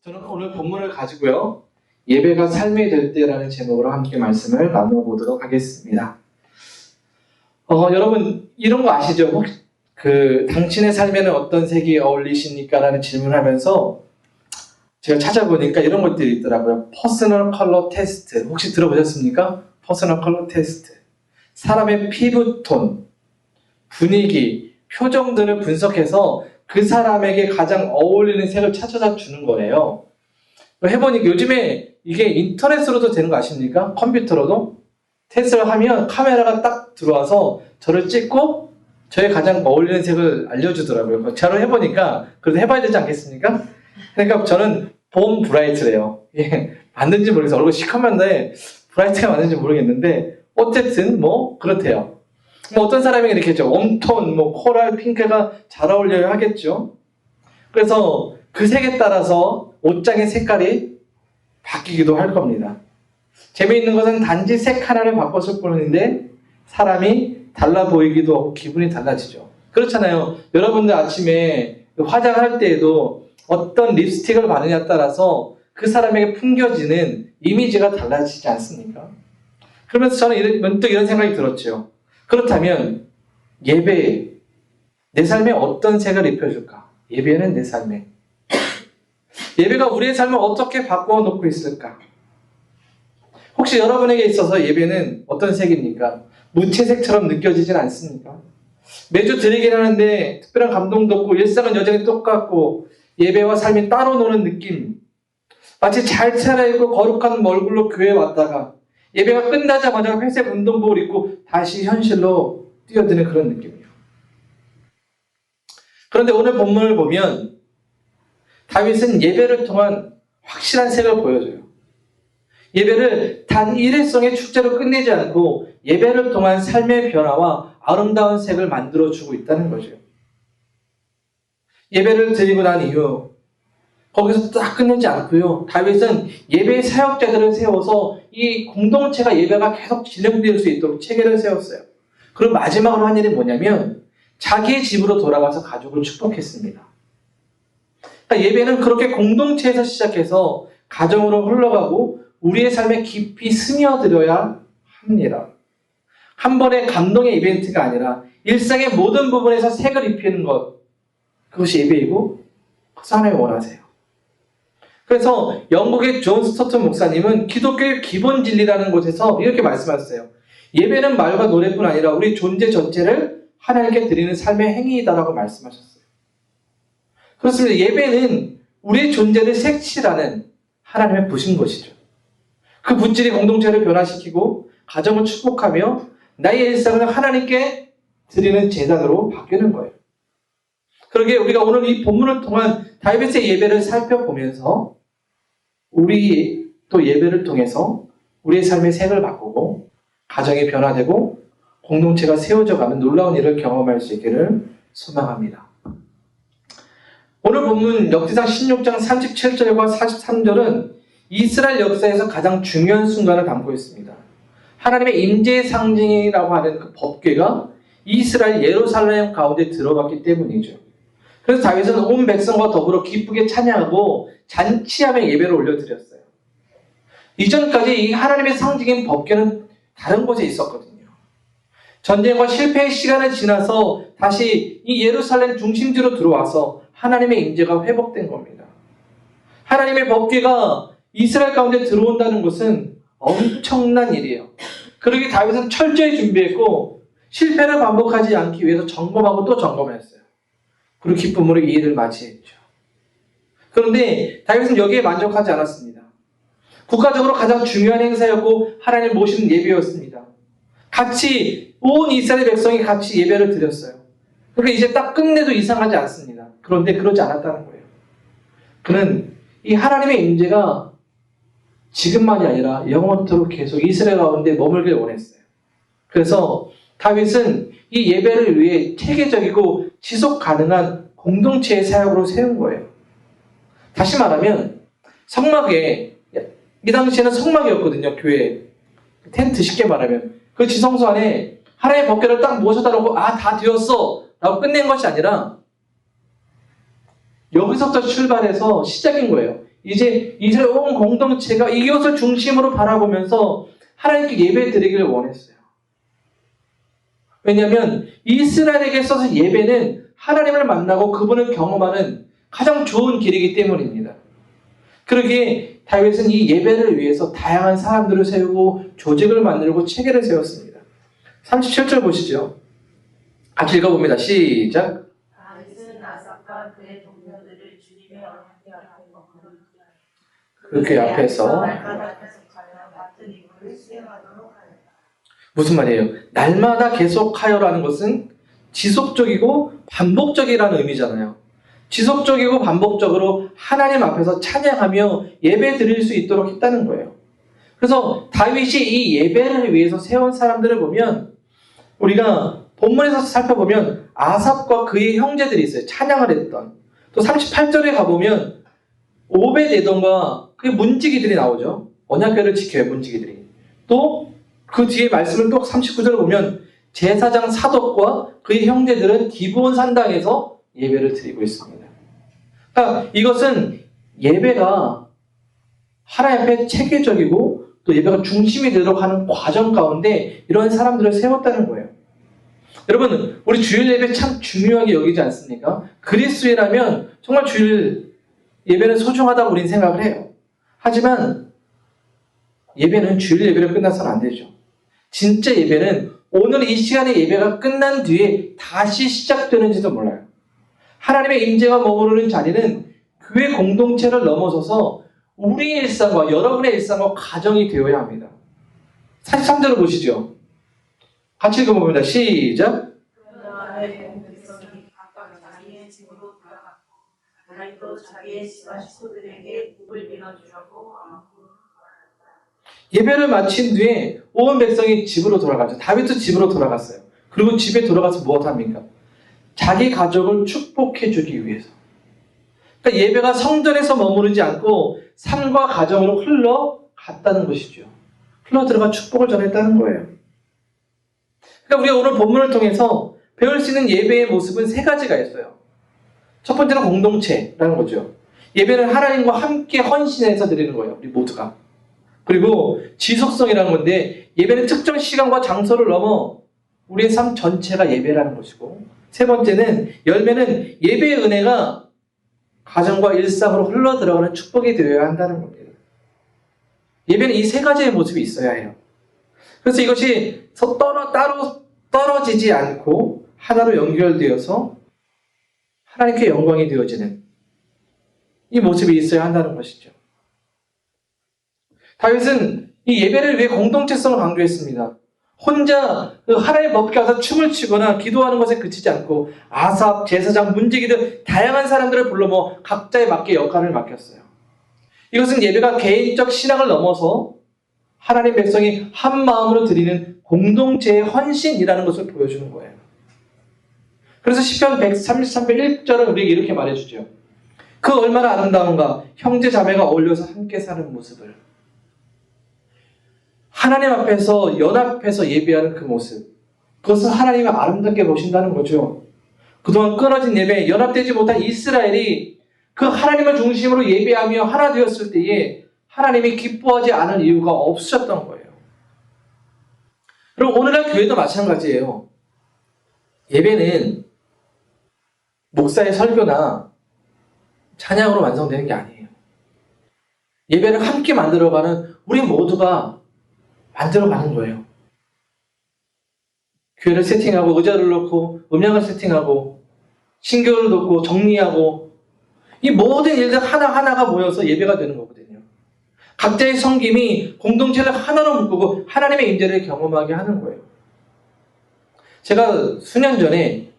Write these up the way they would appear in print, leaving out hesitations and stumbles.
저는 오늘 본문을 가지고요. 예배가 삶이 될 때라는 제목으로 함께 말씀을 나눠보도록 하겠습니다. 여러분 이런 거 아시죠? 혹시 당신의 삶에는 어떤 색이 어울리십니까? 라는 질문을 하면서 제가 찾아보니까 이런 것들이 있더라고요. 퍼스널 컬러 테스트. 혹시 들어보셨습니까? 퍼스널 컬러 테스트. 사람의 피부톤, 분위기, 표정 등을 분석해서 그 사람에게 가장 어울리는 색을 찾아다 주는 거예요. 해보니까 요즘에 이게 인터넷으로도 되는 거 아십니까? 컴퓨터로도 테스트를 하면 카메라가 딱 들어와서 저를 찍고 저의 가장 어울리는 색을 알려주더라고요. 저를 해보니까 그래도 해봐야 되지 않겠습니까? 그러니까 저는 봄 브라이트래요. 맞는지 모르겠어요. 얼굴 시커먼데 브라이트가 맞는지 모르겠는데 어쨌든 뭐 그렇대요. 어떤 사람이 이렇게 했죠. 웜톤, 코랄, 핑크가 잘 어울려야 하겠죠. 그래서 그 색에 따라서 옷장의 색깔이 바뀌기도 할 겁니다. 재미있는 것은 단지 색 하나를 바꿨을 뿐인데 사람이 달라 보이기도 하고 기분이 달라지죠. 그렇잖아요. 여러분들 아침에 화장할 때에도 어떤 립스틱을 바르냐에 따라서 그 사람에게 풍겨지는 이미지가 달라지지 않습니까? 그러면서 저는 문득 이런 생각이 들었죠. 그렇다면 예배에 내 삶에 어떤 색을 입혀줄까? 예배는 내 삶에. 예배가 우리의 삶을 어떻게 바꾸어 놓고 있을까? 혹시 여러분에게 있어서 예배는 어떤 색입니까? 무채색처럼 느껴지진 않습니까? 매주 드리긴 하는데 특별한 감동도 없고 일상은 여전히 똑같고 예배와 삶이 따로 노는 느낌. 마치 잘 차려입고 거룩한 얼굴로 교회에 왔다가 예배가 끝나자마자 회색 운동복을 입고 다시 현실로 뛰어드는 그런 느낌이에요. 그런데 오늘 본문을 보면 다윗은 예배를 통한 확실한 색을 보여줘요. 예배를 단 일회성의 축제로 끝내지 않고 예배를 통한 삶의 변화와 아름다운 색을 만들어주고 있다는 거죠. 예배를 드리고 난 이후 거기서 딱 끝내지 않고요. 다윗은 예배 사역자들을 세워서 이 공동체가 예배가 계속 진행될 수 있도록 체계를 세웠어요. 그리고 마지막으로 한 일이 뭐냐면 자기의 집으로 돌아가서 가족을 축복했습니다. 그러니까 예배는 그렇게 공동체에서 시작해서 가정으로 흘러가고 우리의 삶에 깊이 스며들어야 합니다. 한 번의 감동의 이벤트가 아니라 일상의 모든 부분에서 색을 입히는 것, 그것이 예배이고 그것을 하나님 원하세요. 그래서 영국의 존 스토튼 목사님은 기독교의 기본 진리라는 곳에서 이렇게 말씀하셨어요. 예배는 말과 노래뿐 아니라 우리 존재 전체를 하나님께 드리는 삶의 행위이다라고 말씀하셨어요. 그렇습니다. 예배는 우리의 존재를 색칠하는 하나님의 부신 것이죠. 그 붓질이 공동체를 변화시키고 가정을 축복하며 나의 일상을 하나님께 드리는 제단으로 바뀌는 거예요. 그러기에 우리가 오늘 이 본문을 통한 다윗의 예배를 살펴보면서 우리 또 예배를 통해서 우리의 삶의 색을 바꾸고 가정이 변화되고 공동체가 세워져가는 놀라운 일을 경험할 수 있기를 소망합니다. 오늘 본문 역대상 16장 37절과 43절은 이스라엘 역사에서 가장 중요한 순간을 담고 있습니다. 하나님의 임재의 상징이라고 하는 그 법궤가 이스라엘 예루살렘 가운데 들어갔기 때문이죠. 그래서 다윗은 온 백성과 더불어 기쁘게 찬양하고 잔치하며 예배를 올려드렸어요. 이전까지 이 하나님의 상징인 법궤는 다른 곳에 있었거든요. 전쟁과 실패의 시간을 지나서 다시 이 예루살렘 중심지로 들어와서 하나님의 임재가 회복된 겁니다. 하나님의 법궤가 이스라엘 가운데 들어온다는 것은 엄청난 일이에요. 그러기 다윗은 철저히 준비했고 실패를 반복하지 않기 위해서 점검하고 또 점검했어요. 그리고 기쁨으로 이 일을 맞이했죠. 그런데 다윗은 여기에 만족하지 않았습니다. 국가적으로 가장 중요한 행사였고 하나님 모시는 예배였습니다. 같이 온 이스라엘 백성이 같이 예배를 드렸어요. 그러니까 이제 딱 끝내도 이상하지 않습니다. 그런데 그러지 않았다는 거예요. 그는 이 하나님의 임재가 지금만이 아니라 영원토록 계속 이스라엘 가운데 머물길 원했어요. 그래서 다윗은 이 예배를 위해 체계적이고 지속 가능한 공동체의 사역으로 세운 거예요. 다시 말하면 성막에, 이 당시에는 성막이었거든요. 교회 텐트 쉽게 말하면 그 지성소 안에 하나님의 법궤를 딱 모셔다 놓고 다 되었어 라고 끝낸 것이 아니라 여기서부터 출발해서 시작인 거예요. 이제 이스라엘 온 공동체가 이것을 중심으로 바라보면서 하나님께 예배 드리기를 원했어요. 왜냐하면 이스라엘에게 있어서 예배는 하나님을 만나고 그분을 경험하는 가장 좋은 길이기 때문입니다. 그러기에 다윗은 이 예배를 위해서 다양한 사람들을 세우고 조직을 만들고 체계를 세웠습니다. 37절 보시죠. 같이 읽어봅니다. 시작. 다윗은 아삽과 그의 동료들을 주님의 언약궤 그 앞에서 날마다 계속하여 같은 임무를 수행하도록 하였다. 무슨 말이에요? 날마다 계속하여라는 것은 지속적이고 반복적이라는 의미잖아요. 지속적이고 반복적으로 하나님 앞에서 찬양하며 예배 드릴 수 있도록 했다는 거예요. 그래서 다윗이 이 예배를 위해서 세운 사람들을 보면 우리가 본문에서 살펴보면 아삽과 그의 형제들이 있어요. 찬양을 했던. 또 38절에 가보면 오벳에돔과 그의 문지기들이 나오죠. 언약궤를 지켜요. 문지기들이. 또 그 뒤에 말씀을 또 39절을 보면 제사장 사독과 그의 형제들은 기브온 산당에서 예배를 드리고 있습니다. 그러니까 이것은 예배가 하나님 앞에 체계적이고 또 예배가 중심이 되도록 하는 과정 가운데 이런 사람들을 세웠다는 거예요. 여러분, 우리 주일 예배 참 중요하게 여기지 않습니까? 그리스도인이라면 정말 주일 예배는 소중하다고 우리는 생각을 해요. 하지만 예배는 주일 예배로 끝나서는 안 되죠. 진짜 예배는 오늘 이 시간에 예배가 끝난 뒤에 다시 시작되는지도 몰라요. 하나님의 임재가 머무르는 자리는 교회 공동체를 넘어서서 우리의 일상과 여러분의 일상과 가정이 되어야 합니다. 43절을 보시죠. 같이 읽어봅니다. 시작. 그러나 백성이 각각 자기의 집으로 돌아갔고 하나님도 자기의 식구들에게 복을 빌어주라고 하고 예배를 마친 뒤에 온 백성이 집으로 돌아가죠. 다윗도 집으로 돌아갔어요. 그리고 집에 돌아가서 무엇합니까? 자기 가족을 축복해 주기 위해서. 그러니까 예배가 성전에서 머무르지 않고 삶과 가정으로 흘러갔다는 것이죠. 흘러들어가 축복을 전했다는 거예요. 그러니까 우리가 오늘 본문을 통해서 배울 수 있는 예배의 모습은 세 가지가 있어요. 첫 번째는 공동체라는 거죠. 예배는 하나님과 함께 헌신해서 드리는 거예요. 우리 모두가. 그리고 지속성이라는 건데 예배는 특정 시간과 장소를 넘어 우리의 삶 전체가 예배라는 것이고, 세 번째는 열매는 예배의 은혜가 가정과 일상으로 흘러들어가는 축복이 되어야 한다는 겁니다. 예배는 이 세 가지의 모습이 있어야 해요. 그래서 이것이 따로 떨어지지 않고 하나로 연결되어서 하나님께 영광이 되어지는 이 모습이 있어야 한다는 것이죠. 다윗은 이 예배를 위해 공동체성을 강조했습니다. 혼자 하나님의 법궤 앞에서 춤을 추거나 기도하는 것에 그치지 않고 아삽, 제사장, 문지기들 다양한 사람들을 불러 모아 각자에 맞게 역할을 맡겼어요. 이것은 예배가 개인적 신앙을 넘어서 하나님 백성이 한 마음으로 드리는 공동체의 헌신이라는 것을 보여주는 거예요. 그래서 시편 133편 1절은 우리에게 이렇게 말해주죠. 그 얼마나 아름다운가, 형제 자매가 어울려서 함께 사는 모습을. 하나님 앞에서 연합해서 예배하는 그 모습, 그것을 하나님이 아름답게 보신다는 거죠. 그동안 끊어진 예배, 연합되지 못한 이스라엘이 그 하나님을 중심으로 예배하며 하나 되었을 때에 하나님이 기뻐하지 않을 이유가 없으셨던 거예요. 그럼 오늘날 교회도 마찬가지예요. 예배는 목사의 설교나 찬양으로 완성되는 게 아니에요. 예배를 함께 만들어가는 우리 모두가 만들어가는 거예요. 교회를 세팅하고 의자를 놓고 음향을 세팅하고 신교를 놓고 정리하고 이 모든 일들 하나하나가 모여서 예배가 되는 거거든요. 각자의 섬김이 공동체를 하나로 묶고 하나님의 임재를 경험하게 하는 거예요. 제가 수년 전에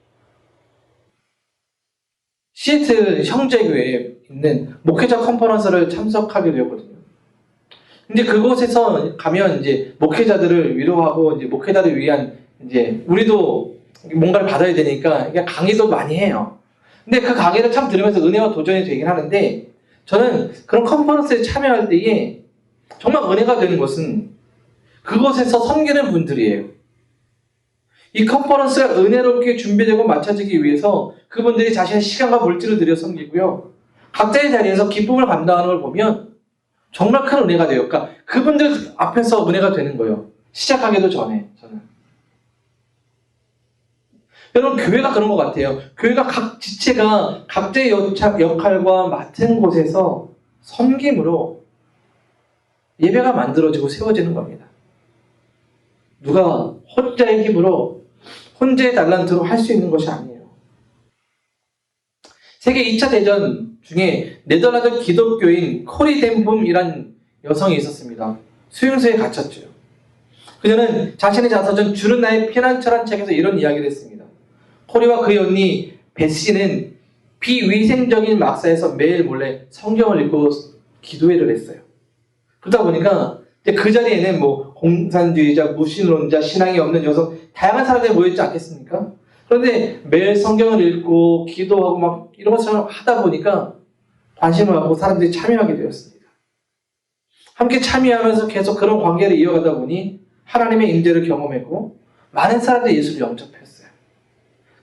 시애틀 형제교회에 있는 목회자 컨퍼런스를 참석하게 되었거든요. 근데 그곳에서 가면 이제 목회자들을 위로하고 이제 목회자를 위한 이제 우리도 뭔가를 받아야 되니까 그냥 강의도 많이 해요. 근데 그 강의를 참 들으면서 은혜와 도전이 되긴 하는데 저는 그런 컨퍼런스에 참여할 때에 정말 은혜가 되는 것은 그곳에서 섬기는 분들이에요. 이 컨퍼런스가 은혜롭게 준비되고 맞춰지기 위해서 그분들이 자신의 시간과 물질을 들여 섬기고요. 각자의 자리에서 기쁨을 감당하는 걸 보면 정말 큰 은혜가 돼요. 그러니까 그분들 앞에서 은혜가 되는 거예요. 시작하기도 전에 저는. 여러분 교회가 그런 것 같아요. 교회가 각 지체가 각자의 역할과 맡은 곳에서 섬김으로 예배가 만들어지고 세워지는 겁니다. 누가 혼자의 힘으로 혼자의 달란트로 할 수 있는 것이 아니에요. 세계 2차 대전 중에 네덜란드 기독교인 코리 덴붐이란 여성이 있었습니다. 수용소에 갇혔죠. 그녀는 자신의 자서전 주는 나의 피난처란 책에서 이런 이야기를 했습니다. 코리와 그의 언니 베시는 비위생적인 막사에서 매일 몰래 성경을 읽고 기도회를 했어요. 그러다 보니까 그 자리에는 뭐 공산주의자, 무신론자, 신앙이 없는 여성 다양한 사람들이 모여있지 않겠습니까? 그런데 매일 성경을 읽고 기도하고 막 이런 것처럼 하다 보니까 관심을 갖고 사람들이 참여하게 되었습니다. 함께 참여하면서 계속 그런 관계를 이어가다 보니 하나님의 임재를 경험했고 많은 사람들이 예수를 영접했어요.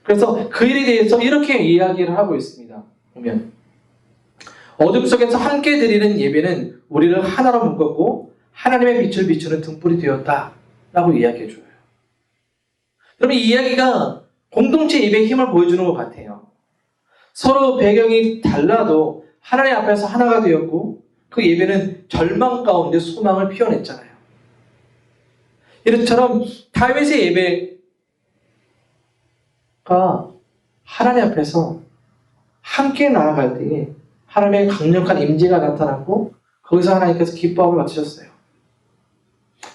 그래서 그 일에 대해서 이렇게 이야기를 하고 있습니다. 보면 어둠 속에서 함께 드리는 예배는 우리를 하나로 묶었고 하나님의 빛을 비추는 등불이 되었다라고 이야기해줘요. 여러분 이 이야기가 공동체 예배의 힘을 보여주는 것 같아요. 서로 배경이 달라도 하나님 앞에서 하나가 되었고 그 예배는 절망 가운데 소망을 피워냈잖아요. 이처럼 다윗의 예배가 하나님 앞에서 함께 나아갈 때에 하나님의 강력한 임재가 나타났고 거기서 하나님께서 기뻐함을 맡으셨어요.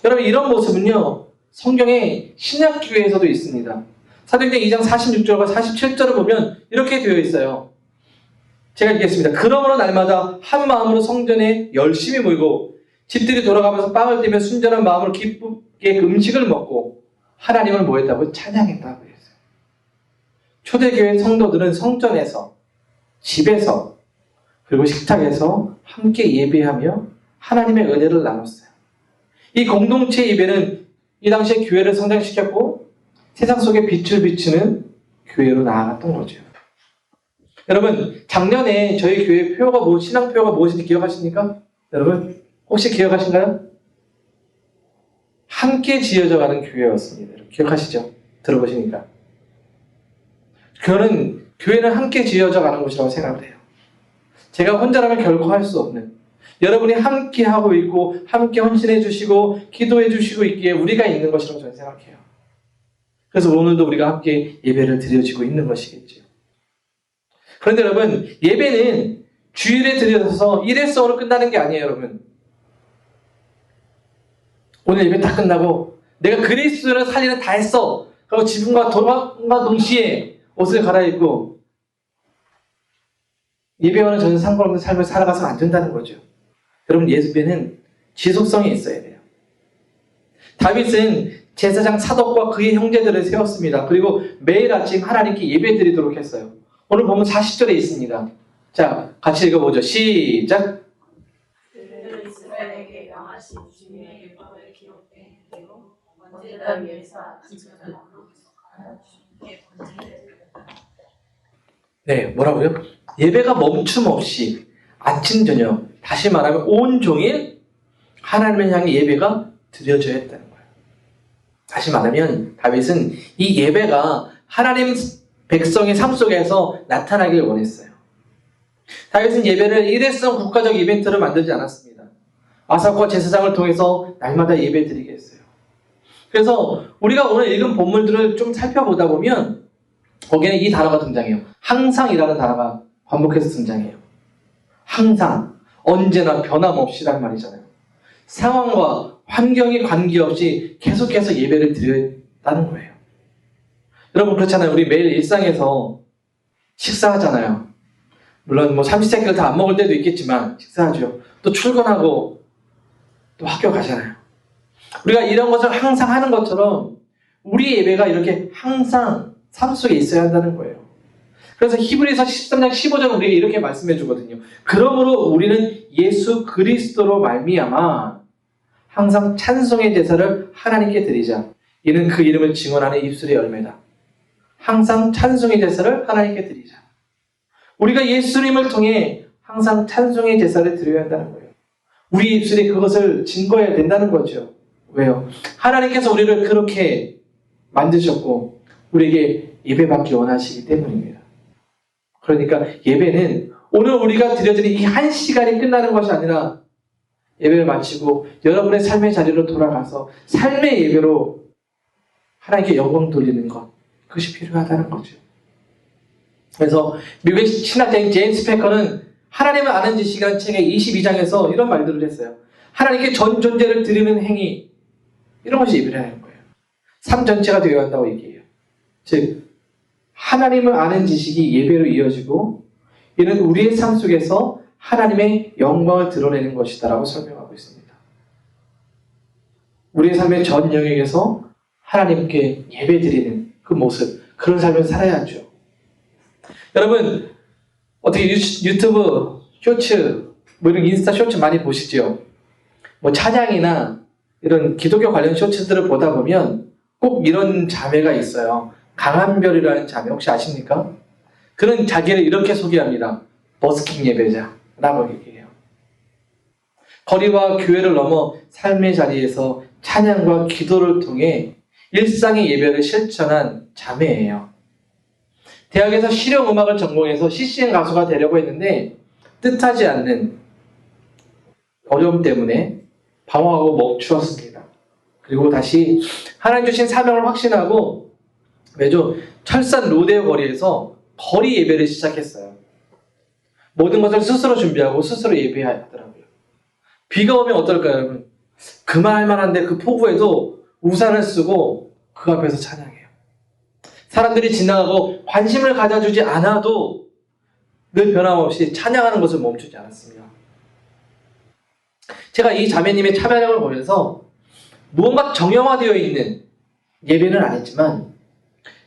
여러분 이런 모습은요 성경의 신약교회에서도 있습니다. 사도행전 2장 46절과 47절을 보면 이렇게 되어 있어요. 제가 읽겠습니다. 그러므로 날마다 한 마음으로 성전에 열심히 모이고 집들이 돌아가면서 빵을 떼며 순전한 마음으로 기쁘게 음식을 먹고 하나님을 모였다고 찬양했다고 했어요. 초대교회 성도들은 성전에서, 집에서, 그리고 식탁에서 함께 예배하며 하나님의 은혜를 나눴어요. 이 공동체 예배는 이 당시에 교회를 성장시켰고 세상 속에 빛을 비추는 교회로 나아갔던 거죠. 여러분 작년에 저희 교회 표어가 신앙 표어가 무엇인지 기억하십니까? 여러분 혹시 기억하신가요? 함께 지어져 가는 교회였습니다. 기억하시죠? 들어보시니까. 교회는 함께 지어져 가는 곳이라고 생각을 해요. 제가 혼자라면 결코 할 수 없는 여러분이 함께 하고 있고 함께 헌신해 주시고 기도해 주시고 있기에 우리가 있는 것이라고 저는 생각해요. 그래서 오늘도 우리가 함께 예배를 드려지고 있는 것이겠죠. 그런데 여러분 예배는 주일에 드려져서 일회성으로 끝나는 게 아니에요. 여러분 오늘 예배 다 끝나고 내가 그리스도를 살리는 다 했어. 그리고 지금과 돌아간과 동시에 옷을 갈아입고 예배와는 전혀 상관없는 삶을 살아가서는 안 된다는 거죠. 여러분 예배는 지속성이 있어야 돼요. 다윗은 제사장 사독과 그의 형제들을 세웠습니다. 그리고 매일 아침 하나님께 예배 드리도록 했어요. 오늘 보면 40절에 있습니다. 자, 같이 읽어보죠. 시작. 그들은 이스라엘에게 명하신 주님의 율법을 기록해 그리고 언제나 위에서 아침까지 주님께 번제를 드렸다. 네, 뭐라고요? 예배가 멈춤 없이 아침 저녁 다시 말하면 온종일 하나님을 향해 예배가 드려져야 했다는 거예요. 다시 말하면 다윗은 이 예배가 하나님 백성의 삶 속에서 나타나길 원했어요. 다윗은 예배를 일회성 국가적 이벤트로 만들지 않았습니다. 아사프와 제사장을 통해서 날마다 예배 드리게 했어요. 그래서 우리가 오늘 읽은 본문들을 좀 살펴보다 보면 거기에는 이 단어가 등장해요. 항상이라는 단어가 반복해서 등장해요. 항상, 언제나 변함없이란 말이잖아요. 상황과 환경에 관계없이 계속해서 예배를 드렸다는 거예요. 여러분 그렇잖아요. 우리 매일 일상에서 식사하잖아요. 물론 뭐 삼시세끼를 다 안 먹을 때도 있겠지만 식사하죠. 또 출근하고 또 학교 가잖아요. 우리가 이런 것을 항상 하는 것처럼 우리 예배가 이렇게 항상 삶 속에 있어야 한다는 거예요. 그래서 히브리서 13장 15절 우리에게 이렇게 말씀해 주거든요. 그러므로 우리는 예수 그리스도로 말미암아 항상 찬송의 제사를 하나님께 드리자. 이는 그 이름을 증언하는 입술의 열매다. 항상 찬송의 제사를 하나님께 드리자. 우리가 예수님을 통해 항상 찬송의 제사를 드려야 한다는 거예요. 우리 입술이 그것을 증거해야 된다는 거죠. 왜요? 하나님께서 우리를 그렇게 만드셨고 우리에게 예배받기 원하시기 때문입니다. 그러니까 예배는 오늘 우리가 드려지는 이 한 시간이 끝나는 것이 아니라 예배를 마치고 여러분의 삶의 자리로 돌아가서 삶의 예배로 하나님께 영광 돌리는 것, 그것이 필요하다는 거죠. 그래서 미국의 신학자인 제임스 패커는 하나님을 아는 지식이라는 책의 22장에서 이런 말들을 했어요. 하나님께 전 존재를 드리는 행위, 이런 것이 예배라는 거예요. 삶 전체가 되어야 한다고 얘기해요. 즉 하나님을 아는 지식이 예배로 이어지고 이는 우리의 삶 속에서 하나님의 영광을 드러내는 것이다라고 설명하고 있습니다. 우리의 삶의 전 영역에서 하나님께 예배드리는 그 모습, 그런 삶을 살아야죠. 여러분 어떻게 유튜브 쇼츠, 뭐 이런 인스타 쇼츠 많이 보시죠? 뭐 찬양이나 이런 기독교 관련 쇼츠들을 보다 보면 꼭 이런 자매가 있어요. 강한별이라는 자매 혹시 아십니까? 그는 자기를 이렇게 소개합니다. 버스킹 예배자라고 얘기해요. 거리와 교회를 넘어 삶의 자리에서 찬양과 기도를 통해 일상의 예배를 실천한 자매예요. 대학에서 실용음악을 전공해서 CCM 가수가 되려고 했는데 뜻하지 않는 어려움 때문에 방황하고 멈추었습니다. 그리고 다시 하나님 주신 사명을 확신하고 매주 철산 로데오 거리에서 거리 예배를 시작했어요. 모든 것을 스스로 준비하고 스스로 예배하더라고요. 비가 오면 어떨까요, 여러분? 그만할 만한데 그 폭우에도 우산을 쓰고 그 앞에서 찬양해요. 사람들이 지나가고 관심을 가져주지 않아도 늘 변함없이 찬양하는 것을 멈추지 않았습니다. 제가 이 자매님의 참여량을 보면서 무언가 정형화되어 있는 예배는 아니지만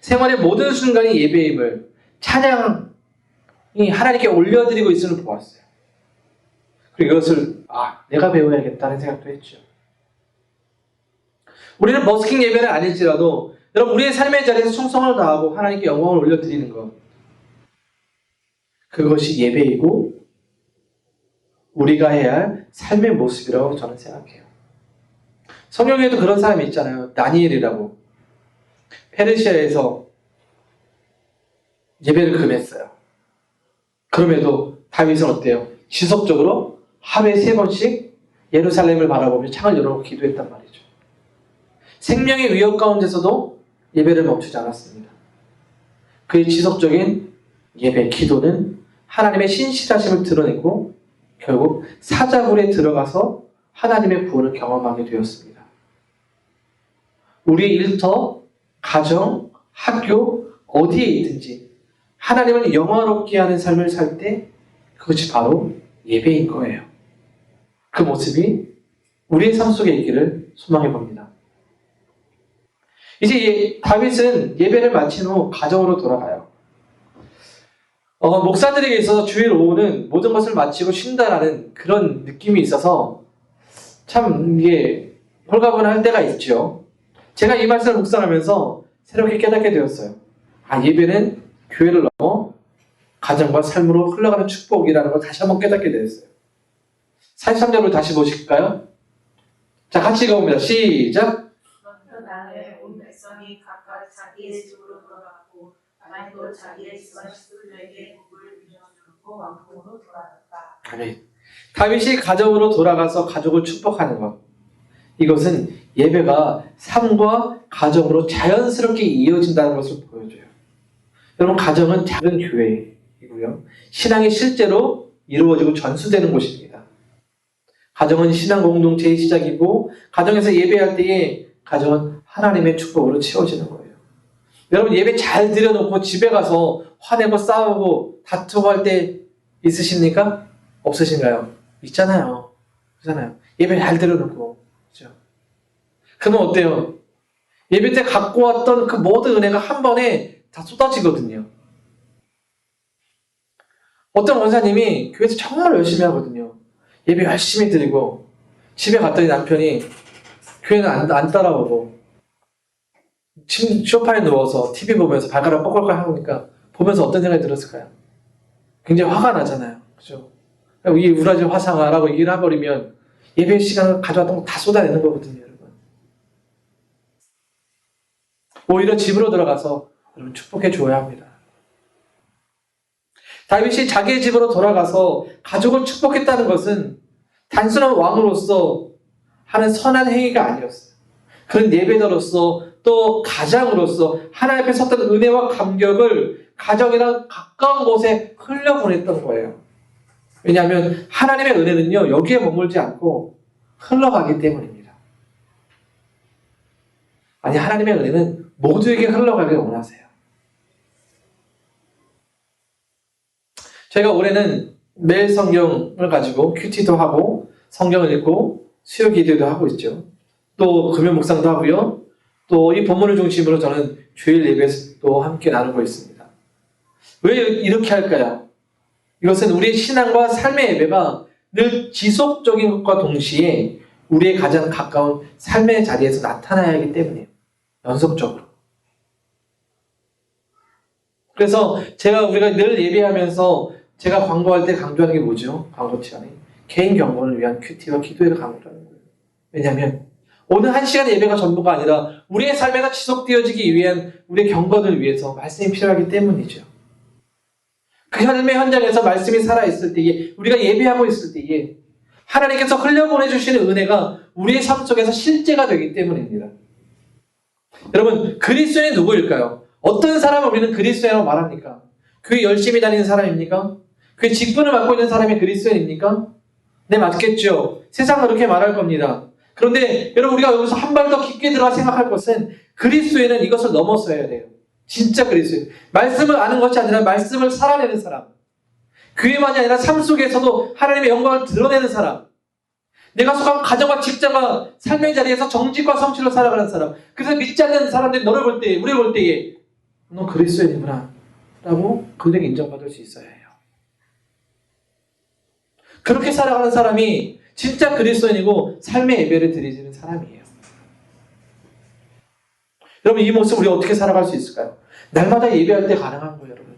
생활의 모든 순간이 예배임을, 찬양이 하나님께 올려드리고 있음을 보았어요. 그리고 이것을 내가 배워야겠다는 생각도 했죠. 우리는 버스킹 예배는 아닐지라도 여러분 우리의 삶의 자리에서 충성을 다하고 하나님께 영광을 올려드리는 것, 그것이 예배이고 우리가 해야 할 삶의 모습이라고 저는 생각해요. 성경에도 그런 사람이 있잖아요. 다니엘이라고. 페르시아에서 예배를 금했어요. 그럼에도 다윗은 어때요? 지속적으로 하루에 3번씩 예루살렘을 바라보며 창을 열어놓고 기도했단 말이죠. 생명의 위협 가운데서도 예배를 멈추지 않았습니다. 그의 지속적인 예배, 기도는 하나님의 신실하심을 드러내고 결국 사자굴에 들어가서 하나님의 구원을 경험하게 되었습니다. 우리의 일터, 가정, 학교, 어디에 있든지 하나님을 영화롭게 하는 삶을 살 때 그것이 바로 예배인 거예요. 그 모습이 우리의 삶 속에 있기를 소망해 봅니다. 이제 다윗은 예배를 마친 후 가정으로 돌아가요. 목사들에게 있어서 주일 오후는 모든 것을 마치고 쉰다라는 그런 느낌이 있어서 참 이게 홀가분할 때가 있죠. 제가 이 말씀을 묵상하면서 새롭게 깨닫게 되었어요. 예배는 교회를 넘어 가정과 삶으로 흘러가는 축복이라는 걸 다시 한번 깨닫게 되었어요. 43절로 다시 보실까요? 자, 같이 읽어봅니다. 시작! 그러나 나의 온 백성이 각각 자기의 집으로 돌아갔고 하나님도 자기의 지파식들에게 복을 빌어주고 왕궁으로 돌아갔다. 아멘. 다윗이 가정으로 돌아가서 가족을 축복하는 것, 이것은 예배가 삶과 가정으로 자연스럽게 이어진다는 것을 보여줘요. 여러분, 가정은 작은 교회이고요. 신앙이 실제로 이루어지고 전수되는 곳입니다. 가정은 신앙 공동체의 시작이고 가정에서 예배할 때에 가정은 하나님의 축복으로 채워지는 거예요. 여러분, 예배 잘 드려놓고 집에 가서 화내고 싸우고 다투고 할 때 있으십니까? 없으신가요? 있잖아요. 그렇잖아요. 예배 잘 드려놓고. 그렇죠? 그러면 어때요? 예배 때 갖고 왔던 그 모든 은혜가 한 번에 다 쏟아지거든요. 어떤 원사님이 교회에서 정말 열심히 하거든요. 예배 열심히 드리고 집에 갔더니 남편이 교회는 안 따라오고 소파에 누워서 TV 보면서 발가락 뻐글뻐글 하니까 보면서 어떤 생각이 들었을까요? 굉장히 화가 나잖아요. 그죠? 이 우라질 화상화라고 얘기를 해버리면 예배 시간을 가져왔던 거 다 쏟아내는 거거든요, 여러분. 오히려 집으로 들어가서 여러분 축복해 줘야 합니다. 다윗이 자기의 집으로 돌아가서 가족을 축복했다는 것은 단순한 왕으로서 하는 선한 행위가 아니었어요. 그런 예배자로서 또 가장으로서 하나님 앞에 섰던 은혜와 감격을 가정이랑 가까운 곳에 흘려보냈던 거예요. 왜냐하면 하나님의 은혜는요, 여기에 머물지 않고 흘러가기 때문입니다. 아니, 하나님의 은혜는 모두에게 흘러가길 원하세요. 제가 올해는 매일 성경을 가지고 큐티도 하고 성경을 읽고 수요 기도도 하고 있죠. 또 금요 묵상도 하고요. 또 이 본문을 중심으로 저는 주일 예배도 함께 나누고 있습니다. 왜 이렇게 할까요? 이것은 우리의 신앙과 삶의 예배가 늘 지속적인 것과 동시에 우리의 가장 가까운 삶의 자리에서 나타나야 하기 때문이에요. 연속적으로. 그래서 우리가 늘 예배하면서 제가 광고할 때 강조하는 게 뭐죠? 광고 시간에 개인 경건을 위한 큐티와 기도회를 강조하는 거예요. 왜냐하면 오늘 한 시간 예배가 전부가 아니라 우리의 삶에가 지속되어지기 위한 우리의 경건을 위해서 말씀이 필요하기 때문이죠. 그 삶의 현장에서 말씀이 살아있을 때에, 우리가 예배하고 있을 때에 하나님께서 흘려보내주시는 은혜가 우리의 삶 속에서 실제가 되기 때문입니다. 여러분, 그리스도인이 누구일까요? 어떤 사람을 우리는 그리스도인이라고 말합니까? 교회 열심히 다니는 사람입니까? 교회 직분을 맡고 있는 사람이 그리스도인입니까? 네, 맞겠죠. 세상은 그렇게 말할 겁니다. 그런데 여러분, 우리가 여기서 한 발 더 깊게 들어가 생각할 것은 그리스도인은 이것을 넘어서야 돼요. 진짜 그리스도인. 말씀을 아는 것이 아니라 말씀을 살아내는 사람. 교회만이 아니라 삶 속에서도 하나님의 영광을 드러내는 사람. 내가 속한 가정과 직장과 삶의 자리에서 정직과 성실로 살아가는 사람. 그래서 믿지 않는 사람들이 너를 볼 때, 우리를 볼 때에 너 그리스도인이구나 라고 그들에게 인정받을 수 있어야 해요. 그렇게 살아가는 사람이 진짜 그리스도인이고 삶의 예배를 드리는 사람이에요. 여러분, 이 모습 우리 어떻게 살아갈 수 있을까요? 날마다 예배할 때 가능한 거예요, 여러분.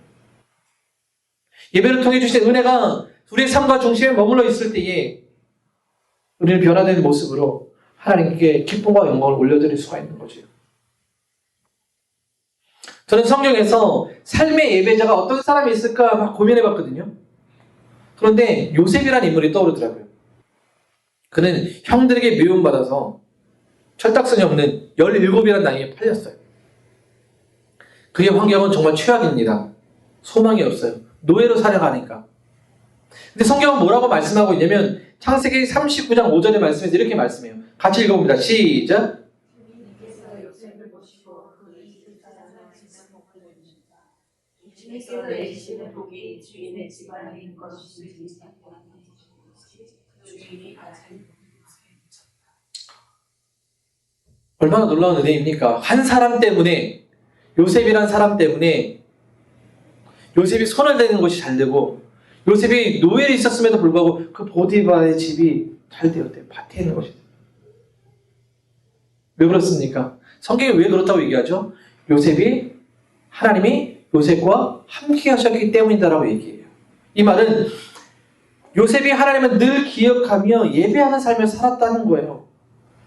예배를 통해 주신 은혜가 우리의 삶과 중심에 머물러 있을 때에 우리는 변화된 모습으로 하나님께 기쁨과 영광을 올려드릴 수가 있는 거죠. 저는 성경에서 삶의 예배자가 어떤 사람이 있을까 막 고민해봤거든요. 그런데 요셉이라는 인물이 떠오르더라고요. 그는 형들에게 미움받아서 철딱선이 없는 17이라는 나이에 팔렸어요. 그의 환경은 정말 최악입니다. 소망이 없어요. 노예로 살아가니까. 근데 성경은 뭐라고 말씀하고 있냐면 창세기 39장 5절의 말씀에서 이렇게 말씀해요. 같이 읽어봅니다. 시작. 주님께서 요셉을 보시고 그 이집트 사람을 지는 복을 내주셨다. 주님께서 내리시는 복이 주인의 집안인 것이지 주인이 가진 얼마나 놀라운 은혜입니까? 한 사람 때문에, 요셉이란 사람 때문에 요셉이 손을 대는 것이 잘 되고 요셉이 노예에 있었음에도 불구하고 그 보디발의 집이 잘 되었대요. 밭에 있는 것이. 왜 그렇습니까? 성경이 왜 그렇다고 얘기하죠? 하나님이 요셉과 함께 하셨기 때문이다라고 얘기해요. 이 말은 요셉이 하나님을 늘 기억하며 예배하는 삶을 살았다는 거예요.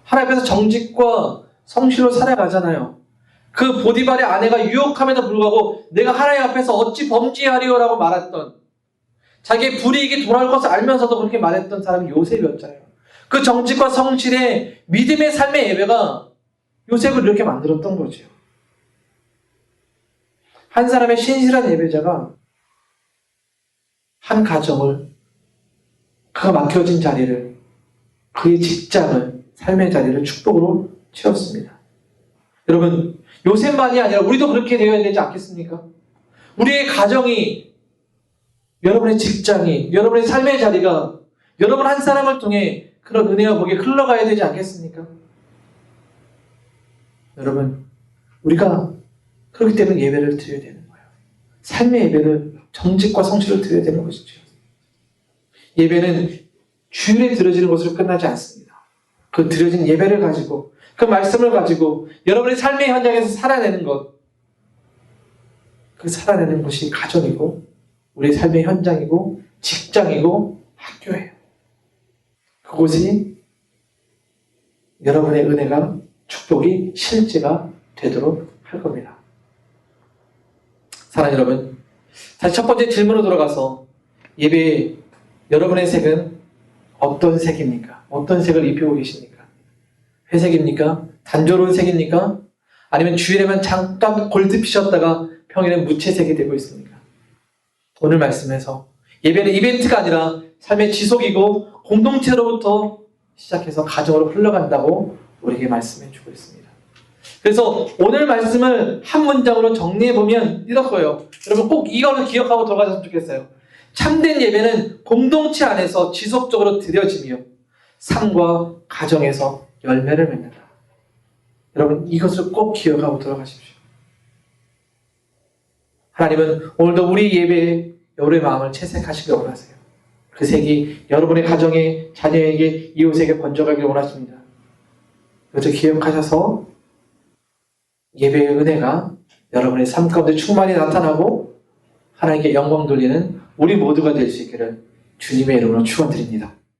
하나님 앞에서 정직과 성실로 살아가잖아요. 그 보디발의 아내가 유혹함에도 불구하고 내가 하나님 앞에서 어찌 범죄하리오라고 말했던, 자기의 불이익이 돌아올 것을 알면서도 그렇게 말했던 사람이 요셉이었잖아요. 그 정직과 성실의 믿음의 삶의 예배가 요셉을 이렇게 만들었던 거죠. 한 사람의 신실한 예배자가 한 가정을, 그가 맡겨진 자리를, 그의 직장을, 삶의 자리를 축복으로 채웠습니다. 여러분, 요셉만이 아니라 우리도 그렇게 되어야 되지 않겠습니까? 우리의 가정이, 여러분의 직장이, 여러분의 삶의 자리가 여러분 한 사람을 통해 그런 은혜와 복이 흘러가야 되지 않겠습니까? 여러분, 우리가 그렇기 때문에 예배를 드려야 되는 거예요. 삶의 예배를 정직과 성실로 드려야 되는 것이죠. 예배는 주일에 드려지는 것으로 끝나지 않습니다. 그 드려진 예배를 가지고, 그 말씀을 가지고 여러분의 삶의 현장에서 살아내는 것, 그 살아내는 것이 가정이고 우리의 삶의 현장이고 직장이고 학교예요. 그곳이 여러분의 은혜가, 축복이 실제가 되도록 할 겁니다. 사랑하는 여러분, 다시 첫 번째 질문으로 돌아가서 예배 여러분의 색은 어떤 색입니까? 어떤 색을 입히고 계십니까? 회색입니까? 단조로운 색입니까? 아니면 주일에만 잠깐 골드 피셨다가 평일엔 무채색이 되고 있습니까? 오늘 말씀에서 예배는 이벤트가 아니라 삶의 지속이고 공동체로부터 시작해서 가정으로 흘러간다고 우리에게 말씀해 주고 있습니다. 그래서 오늘 말씀을 한 문장으로 정리해보면 이렇고요. 여러분 꼭 이거를 기억하고 돌아가셨으면 좋겠어요. 참된 예배는 공동체 안에서 지속적으로 드려지며 삶과 가정에서 열매를 맺는다. 여러분 이것을 꼭 기억하고 돌아가십시오. 하나님은 오늘도 우리 예배에 여러분의 마음을 채색하시길 원하세요. 그 색이 여러분의 가정에, 자녀에게, 이웃에게 번져가길 원하십니다. 이것을 기억하셔서 예배의 은혜가 여러분의 삶 가운데 충만히 나타나고 하나님께 영광 돌리는 우리 모두가 될 수 있기를 주님의 이름으로 축원드립니다.